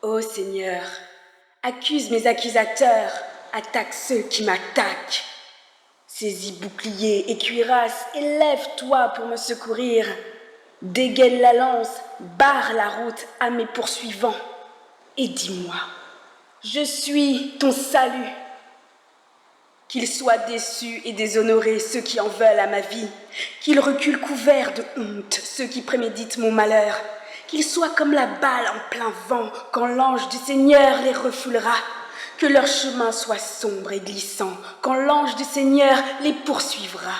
Ô Seigneur, accuse mes accusateurs, attaque ceux qui m'attaquent. Saisis bouclier et cuirasse et lève-toi pour me secourir. Dégaine la lance, barre la route à mes poursuivants. Et dis-moi, je suis ton salut. Qu'ils soient déçus et déshonorés ceux qui en veulent à ma vie, qu'ils reculent couverts de honte ceux qui préméditent mon malheur, qu'ils soient comme la balle en plein vent quand l'ange du Seigneur les refoulera, que leur chemin soit sombre et glissant quand l'ange du Seigneur les poursuivra.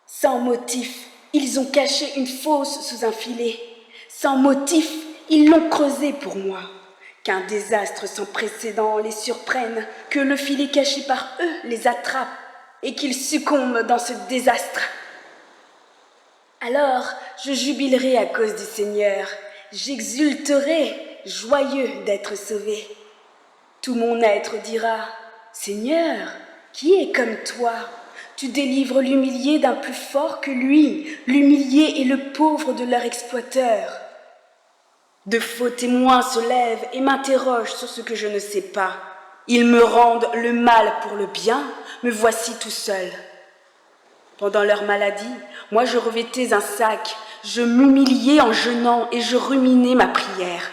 Sans motif, ils ont caché une fosse sous un filet. Sans motif, ils l'ont creusée pour moi. Qu'un désastre sans précédent les surprenne, que le filet caché par eux les attrape et qu'ils succombent dans ce désastre. Alors je jubilerai à cause du Seigneur, j'exulterai, joyeux d'être sauvé. Tout mon être dira, Seigneur, qui est comme toi? Tu délivres l'humilié d'un plus fort que lui, l'humilié et le pauvre de leur exploiteur. De faux témoins se lèvent et m'interrogent sur ce que je ne sais pas. Ils me rendent le mal pour le bien, me voici tout seul. Pendant leur maladie, moi je revêtais un sac, je m'humiliais en jeûnant et je ruminais ma prière.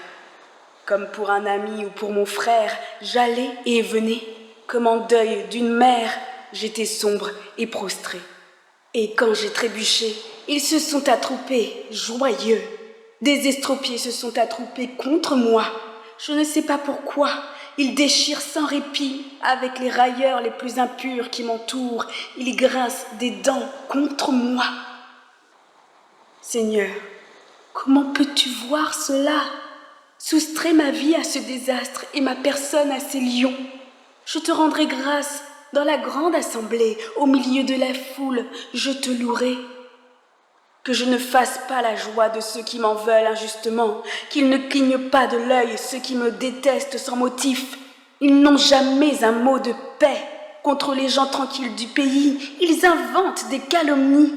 Comme pour un ami ou pour mon frère, j'allais et venais, comme en deuil d'une mère, j'étais sombre et prostré. Et quand j'ai trébuché, ils se sont attroupés, joyeux. Des estropiés se sont attroupés contre moi. Je ne sais pas pourquoi. Ils déchirent sans répit avec les railleurs les plus impurs qui m'entourent. Ils grincent des dents contre moi. Seigneur, comment peux-tu voir cela? Soustrais ma vie à ce désastre et ma personne à ces lions. Je te rendrai grâce dans la grande assemblée, au milieu de la foule, je te louerai. Que je ne fasse pas la joie de ceux qui m'en veulent injustement, qu'ils ne clignent pas de l'œil ceux qui me détestent sans motif. Ils n'ont jamais un mot de paix contre les gens tranquilles du pays, ils inventent des calomnies.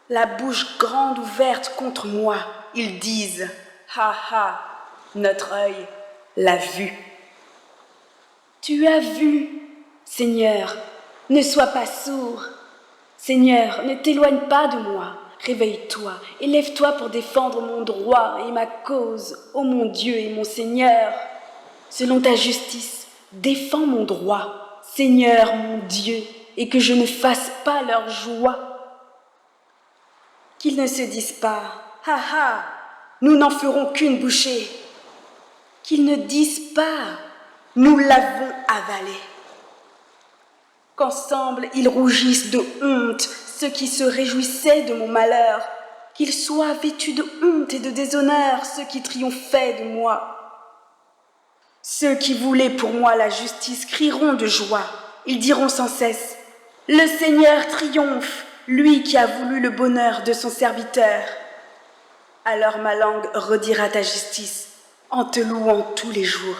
La bouche grande ouverte contre moi, ils disent « Ha ha, notre œil l'a vu ». Tu as vu, Seigneur, ne sois pas sourd. Seigneur, ne t'éloigne pas de moi. Réveille-toi et lève-toi pour défendre mon droit et ma cause, ô mon Dieu et mon Seigneur. Selon ta justice, défends mon droit, Seigneur mon Dieu, et que je ne fasse pas leur joie. Qu'ils ne se disent pas, ha ha, nous n'en ferons qu'une bouchée. Qu'ils ne disent pas, nous l'avons avalé. Qu'ensemble ils rougissent de honte, ceux qui se réjouissaient de mon malheur, qu'ils soient vêtus de honte et de déshonneur, ceux qui triomphaient de moi. Ceux qui voulaient pour moi la justice crieront de joie, ils diront sans cesse, « Le Seigneur triomphe, lui qui a voulu le bonheur de son serviteur. » Alors ma langue redira ta justice en te louant tous les jours.